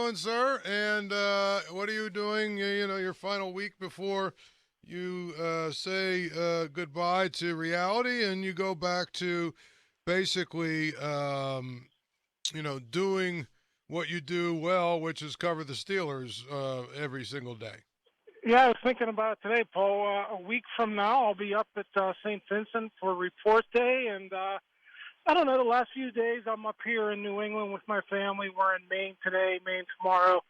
doing, sir? And what are you doing? Your final week before you say goodbye to reality, and you go back to basically, doing what you do well, which is cover the Steelers every single day. Yeah, I was thinking about it today, Paul. A week from now, I'll be up at St. Vincent for report day, and I don't know. The last few days, I'm up here in New England with my family. We're in Maine today, Maine tomorrow,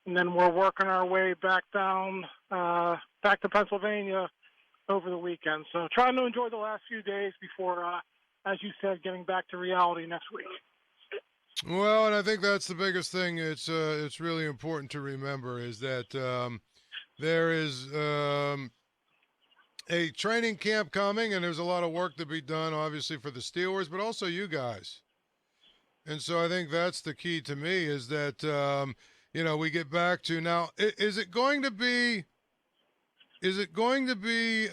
and then we're working our way back down, back to Pennsylvania over the weekend. So trying to enjoy the last few days before, as you said, getting back to reality next week. Well, and I think that's the biggest thing. It's really important to remember is that there is a training camp coming, and there's a lot of work to be done, obviously for the Steelers, but also you guys. And so I think that's the key to me is that we get back to now. Is it going to be? Is it going to be?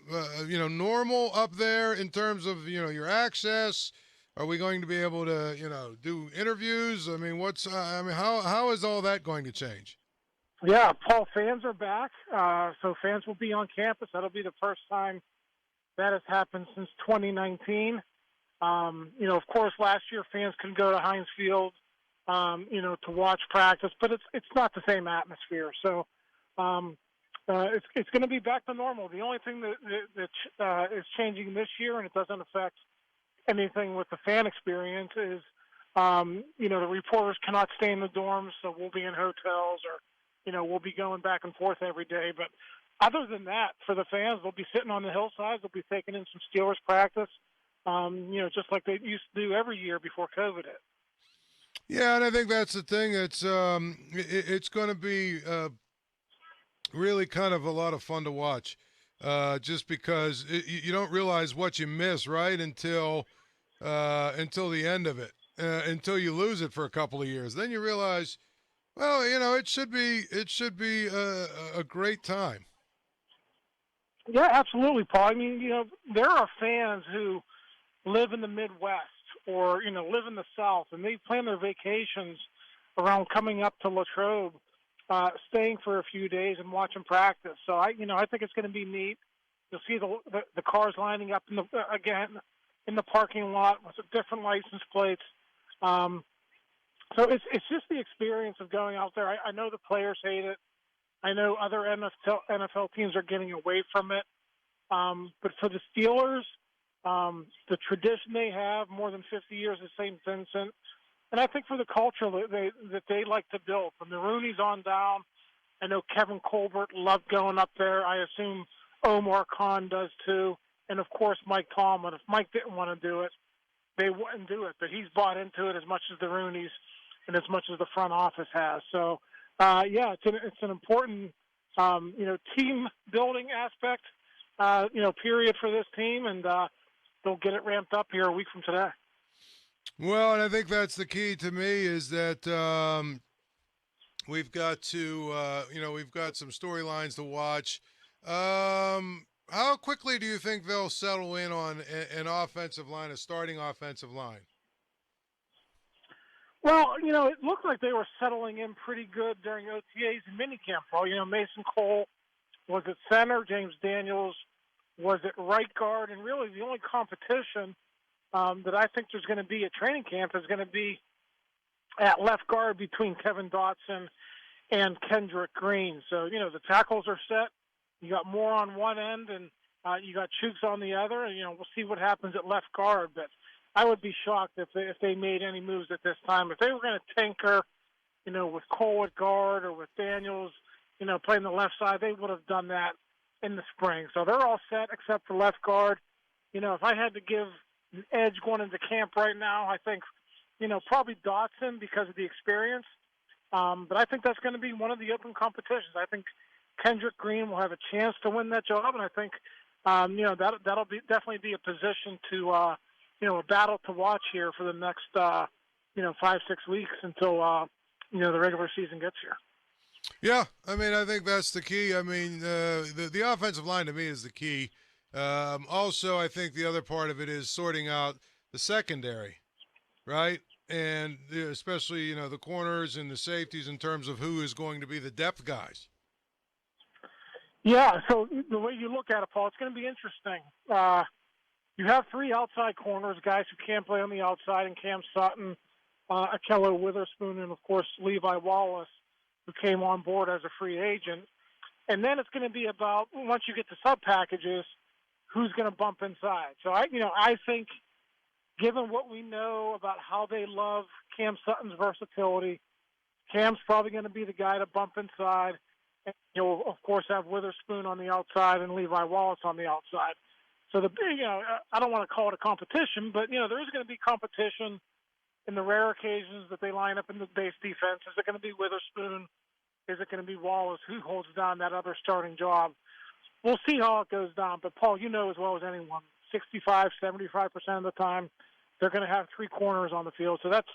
Normal up there in terms of your access? Are we going to be able to do interviews? I mean, how is all that going to change? Yeah, Paul, fans are back. So fans will be on campus. That'll be the first time that has happened since 2019. Of course, last year fans could go to Heinz Field, to watch practice, but it's not the same atmosphere. So it's going to be back to normal. The only thing that is changing this year, and it doesn't affect anything with the fan experience, is the reporters cannot stay in the dorms, so we'll be in hotels or we'll be going back and forth every day. But other than that, for the fans, they'll be sitting on the hillsides. They'll be taking in some Steelers practice, just like they used to do every year before COVID hit. Yeah, and I think that's the thing. It's going to be really kind of a lot of fun to watch, just because you don't realize what you miss right until the end of it, until you lose it for a couple of years. Then you realize, well, it should be a great time. Yeah, absolutely, Paul. I mean, there are fans who live in the Midwest or, live in the South, and they plan their vacations around coming up to Latrobe, staying for a few days and watching practice. So I think it's going to be neat. You'll see the cars lining up again in the parking lot with different license plates. So it's just the experience of going out there. I know the players hate it. I know other NFL teams are getting away from it. But for the Steelers, the tradition they have, more than 50 years at St. Vincent, and I think for the culture that they like to build, from the Rooneys on down. I know Kevin Colbert loved going up there. I assume Omar Khan does too. And, of course, Mike Tomlin. If Mike didn't want to do it, they wouldn't do it. But he's bought into it as much as the Rooneys and as much as the front office has. So, it's an important, team building aspect, period for this team. And they'll get it ramped up here a week from today. Well, and I think that's the key to me is that we've got to, we've got some storylines to watch. How quickly do you think they'll settle in on an offensive line, a starting offensive line? Well, it looked like they were settling in pretty good during OTAs and minicamp. Well, Mason Cole was at center, James Daniels was at right guard, and really the only competition that I think there's going to be at training camp is going to be at left guard between Kevin Dotson and Kendrick Green. So, the tackles are set. You got Moore on one end, and you got Chooks on the other. And, we'll see what happens at left guard. But I would be shocked if they made any moves at this time. If they were going to tinker, with Cole at guard or with Daniels, playing the left side, they would have done that in the spring. So they're all set except for left guard. If I had to give an edge going into camp right now, I think, probably Dotson because of the experience. But I think that's going to be one of the open competitions. I think Kendrick Green will have a chance to win that job, and I think, that'll definitely be a position to, a battle to watch here for the next, 5-6 weeks until, the regular season gets here. Yeah, I mean, I think that's the key. I mean, the offensive line to me is the key. Also, I think the other part of it is sorting out the secondary, right? and especially the corners and the safeties in terms of who is going to be the depth guys. Yeah, so the way you look at it, Paul, it's going to be interesting. You have three outside corners, guys who can play on the outside, and Cam Sutton, Akello Witherspoon, and, of course, Levi Wallace, who came on board as a free agent. And then it's going to be about, once you get to sub-packages, who's going to bump inside. So, I think given what we know about how they love Cam Sutton's versatility, Cam's probably going to be the guy to bump inside. And you'll, of course, have Witherspoon on the outside and Levi Wallace on the outside. So, I don't want to call it a competition, but, there is going to be competition in the rare occasions that they line up in the base defense. Is it going to be Witherspoon? Is it going to be Wallace? Who holds down that other starting job? We'll see how it goes down. But, Paul, you know as well as anyone, 65, 75% of the time, they're going to have three corners on the field. So that's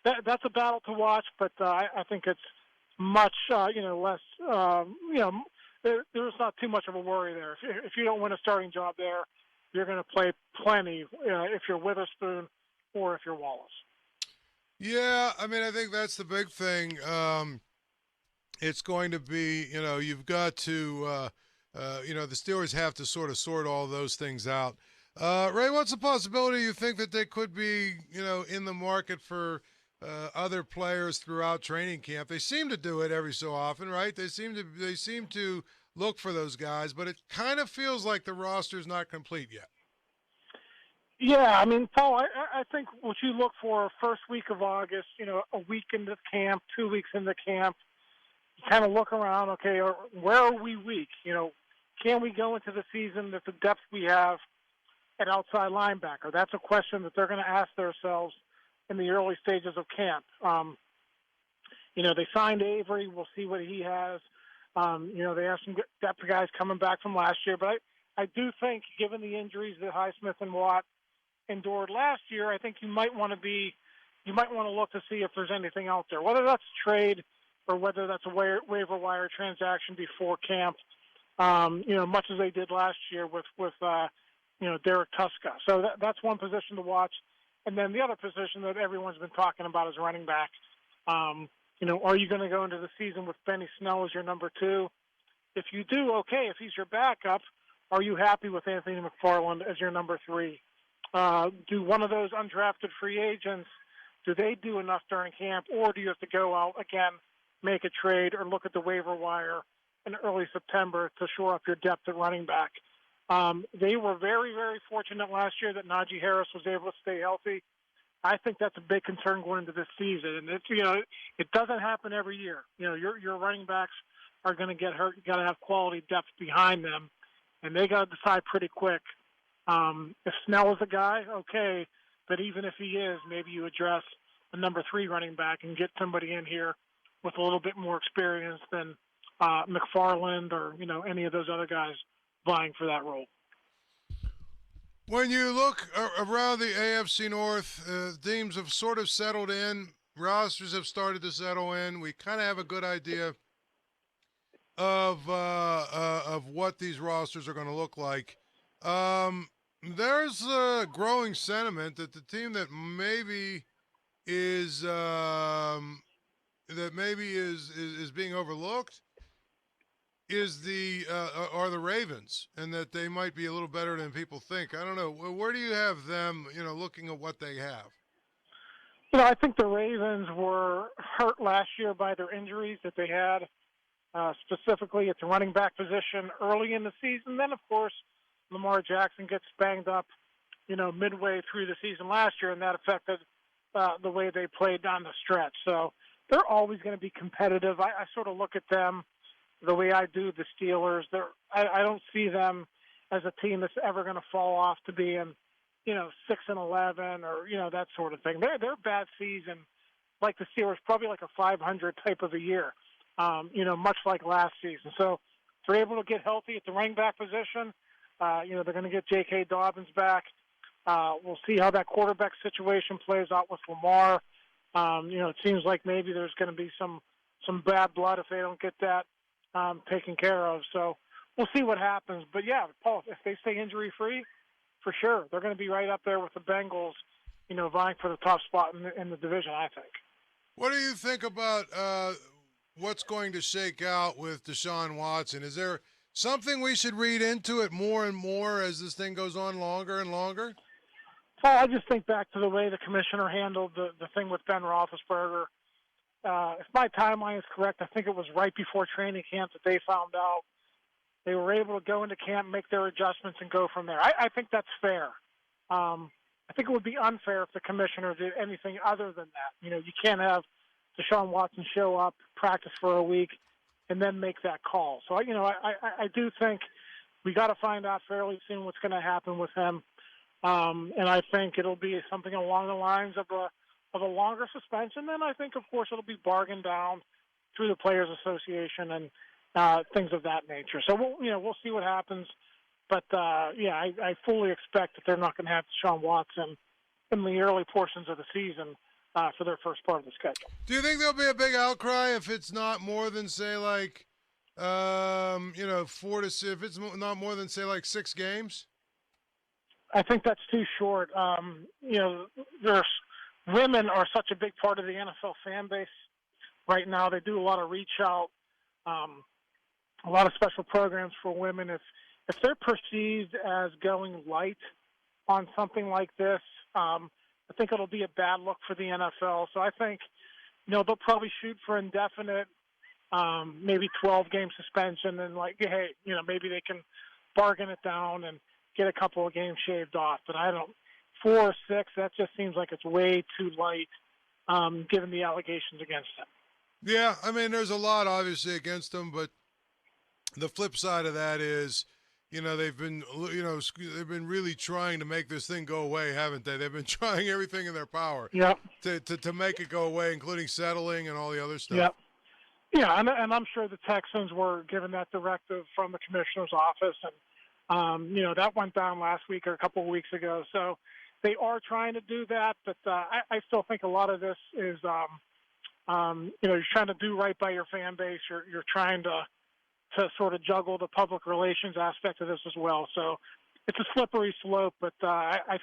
a battle to watch, but I think it's much, less, there's not too much of a worry there. If you don't win a starting job there, you're going to play plenty if you're Witherspoon or if you're Wallace. Yeah, I mean, I think that's the big thing. It's going to be, you've got to, the Steelers have to sort of sort all those things out. Ray, what's the possibility you think that they could be, in the market for other players throughout training camp? They seem to do it every so often, right? They seem to look for those guys, but it kind of feels like the roster's not complete yet. Yeah, I mean, Paul, I think what you look for first week of August, a week into camp, 2 weeks into camp, you kind of look around, okay, where are we weak? Can we go into the season with the depth we have at outside linebacker? That's a question that they're going to ask themselves in the early stages of camp. They signed Avery. We'll see what he has. They have some depth guys coming back from last year. But I do think, given the injuries that Highsmith and Watt endured last year, I think you might want to look to see if there's anything out there, whether that's a trade or whether that's a waiver wire transaction before camp. Much as they did last year with Derek Tuska. So that's one position to watch. And then the other position that everyone's been talking about is running back. Are you going to go into the season with Benny Snell as your number two? If you do, okay. If he's your backup, are you happy with Anthony McFarland as your number three? Do one of those undrafted free agents, do they do enough during camp, or do you have to go out again, make a trade, or look at the waiver wire in early September to shore up your depth at running back? They were very, very fortunate last year that Najee Harris was able to stay healthy. I think that's a big concern going into this season. And it doesn't happen every year. Your running backs are going to get hurt. You got to have quality depth behind them, and they got to decide pretty quick. If Snell is a guy, okay, but even if he is, maybe you address the number three running back and get somebody in here with a little bit more experience than McFarland or any of those other guys vying for that role. When you look around the AFC North, teams have sort of settled in. Rosters have started to settle in. We kind of have a good idea of what these rosters are going to look like. There's a growing sentiment that the team that maybe is being overlooked are the Ravens, and that they might be a little better than people think. I don't know. Where do you have them, looking at what they have? I think the Ravens were hurt last year by their injuries that they had, specifically at the running back position early in the season. Then, of course, Lamar Jackson gets banged up, midway through the season last year, and that affected the way they played down the stretch. So they're always going to be competitive. I sort of look at them the way I do the Steelers. I don't see them as a team that's ever going to fall off to being, 6-11 or, that sort of thing. Their bad season, like the Steelers, probably like a 500 type of a year, much like last season. So if they're able to get healthy at the running back position, they're going to get J.K. Dobbins back. We'll see how that quarterback situation plays out with Lamar. It seems like maybe there's going to be some bad blood if they don't get that taken care of. So we'll see what happens. But, yeah, Paul, if they stay injury-free, for sure, they're going to be right up there with the Bengals vying for the top spot in the division, I think. What do you think about what's going to shake out with Deshaun Watson? Is there something we should read into it more and more as this thing goes on longer and longer? Paul, I just think back to the way the commissioner handled the thing with Ben Roethlisberger. If my timeline is correct, I think it was right before training camp that they found out. They were able to go into camp, make their adjustments, and go from there. I think that's fair. I think it would be unfair if the commissioner did anything other than that. You can't have Deshaun Watson show up, practice for a week, and then make that call. So, I do think we got to find out fairly soon what's going to happen with him. And I think it'll be something along the lines of a longer suspension. Then I think, of course, it'll be bargained down through the Players Association and things of that nature. So we'll see what happens. But I fully expect that they're not going to have Deshaun Watson in the early portions of the season for their first part of the schedule. Do you think there'll be a big outcry if it's not more than, say, like 4 to 6? If it's not more than, say, like 6 games? I think that's too short. Women are such a big part of the NFL fan base right now. They do a lot of reach out, a lot of special programs for women. If they're perceived as going light on something like this, I think it'll be a bad look for the NFL. So I think, they'll probably shoot for indefinite, maybe 12-game suspension, and maybe they can bargain it down and get a couple of games shaved off. But 4 or 6, that just seems like it's way too light, given the allegations against him. Yeah, I mean, there's a lot obviously against him, but the flip side of that is, they've been really trying to make this thing go away, haven't they? They've been trying everything in their power to make it go away, including settling and all the other stuff. Yep. Yeah, and I'm sure the Texans were given that directive from the commissioner's office, and that went down last week or a couple of weeks ago. So they are trying to do that, but I still think a lot of this is, you're trying to do right by your fan base. You're trying to sort of juggle the public relations aspect of this as well. So it's a slippery slope, but I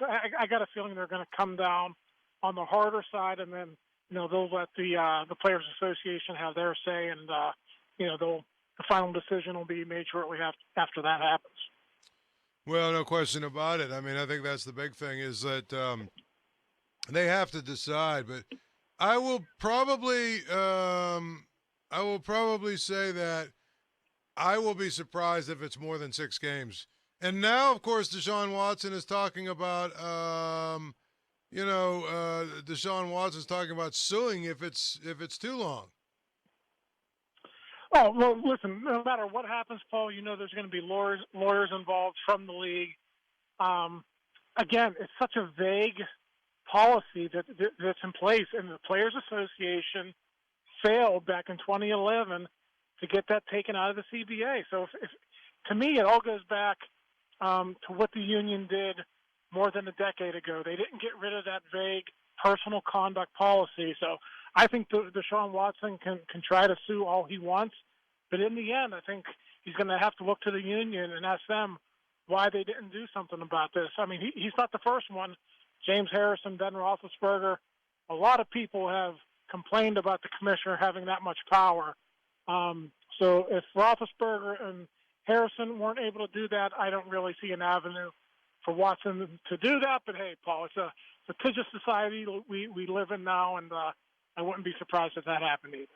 got a feeling they're going to come down on the harder side, and then they'll let the Players Association have their say, and the final decision will be made shortly after that happens. Well, no question about it. I mean, I think that's the big thing is that they have to decide. But I will probably say that I will be surprised if it's more than 6 games. And now, of course, Deshaun Watson is talking about, Deshaun Watson's talking about suing if it's too long. Oh, well, listen, no matter what happens, Paul, there's going to be lawyers involved from the league. Again, it's such a vague policy that's in place, and the Players Association failed back in 2011 to get that taken out of the CBA. So if to me, it all goes back to what the union did more than a decade ago. They didn't get rid of that vague personal conduct policy. So I think Deshaun Watson can try to sue all he wants, but in the end, I think he's going to have to look to the union and ask them why they didn't do something about this. I mean, he's not the first one. James Harrison, Ben Roethlisberger, a lot of people have complained about the commissioner having that much power. So if Roethlisberger and Harrison weren't able to do that, I don't really see an avenue for Watson to do that. But hey, Paul, it's a litigious society we live in now, and I wouldn't be surprised if that happened either.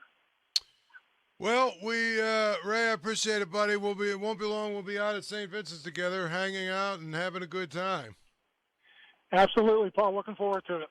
Well, Ray, I appreciate it, buddy. It won't be long. We'll be out at St. Vincent's together, hanging out and having a good time. Absolutely, Paul. Looking forward to it.